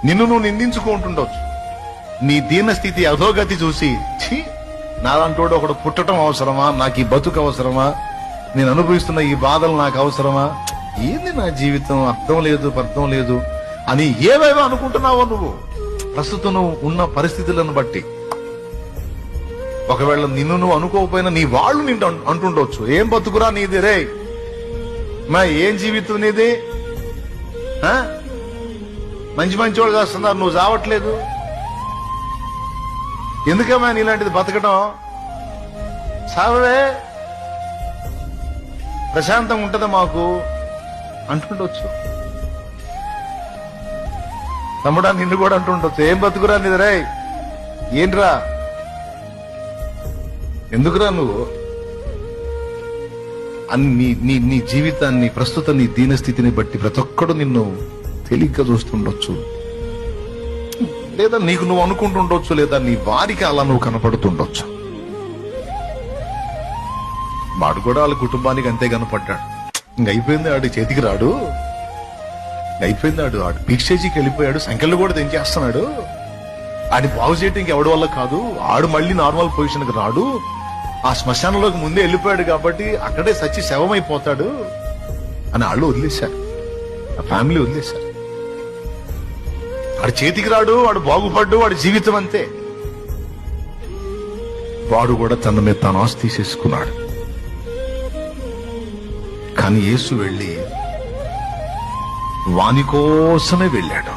నిన్ను నువ్వు నిందించుకుంటుండొచ్చు. నీ దీనస్థితి అధోగతి చూసి ఛీ, నాలంటోడు ఒకడు పుట్టడం అవసరమా, నాకు ఈ బతుకు అవసరమా, నేను అనుభవిస్తున్న ఈ బాధలు నాకు అవసరమా, ఏంది నా జీవితం, అర్థం లేదు అర్థం లేదు అని ఏవేవో అనుకుంటున్నావో నువ్వు ప్రస్తుతం నువ్వు ఉన్న పరిస్థితులను బట్టి. ఒకవేళ నిన్ను నువ్వు అనుకోకపోయినా నీ వాళ్ళు నిన్ను అంటుండొచ్చు, ఏం బతుకురా నీది రే, మా ఏం జీవితం నీది, మంచి మంచి వాళ్ళు చేస్తున్నారు, నువ్వు చావట్లేదు, ఎందుకమ్మా నీలాంటిది బతకడం, సావే ప్రశాంతంగా ఉంటదా మాకు అంటుండొచ్చు. తమ్ముడా నిన్ను కూడా అంటుండొచ్చు, ఏం బతుకురా నీది రే, ఏంట్రా, ఎందుకురా నువ్వు అని నీ జీవితాన్ని ప్రస్తుత నీ దీనస్థితిని బట్టి ప్రతి ఒక్కడు నిన్ను తేలిగ్గా చూస్తుండొచ్చు, లేదా నీకు నువ్వు అనుకుంటుండొచ్చు, లేదా నీ వారికి అలా నువ్వు కనపడుతుండొచ్చు. వాడు కూడా వాళ్ళ కుటుంబానికి అంతే కనపడ్డాడు. ఇంకైపోయింది, ఆడు చేతికి రాడు, అయిపోయింది, ఆడు పీక్ స్టేజీకి వెళ్ళిపోయాడు, సంఖ్యలు కూడా తెంచేస్తున్నాడు, ఆడి బాగు చేయటం ఇంకెవడి వల్ల కాదు, ఆడు మళ్ళీ నార్మల్ పొజిషన్ కి రాడు, ఆ శ్మశానంలోకి ముందే వెళ్ళిపోయాడు కాబట్టి అక్కడే సచ్చి శవమైపోతాడు అని వాళ్ళు వదిలేశారు, ఆ ఫ్యామిలీ వదిలేశారు. వాడు చేతికి రాడు, వాడు బాగుపడ్డు, వాడి జీవితం అంతే. వాడు కూడా తన మీద తాను ఆస్తి తీసేసుకున్నాడు. కానీ యేసు వెళ్ళి వాని కోసమే వెళ్ళాడు.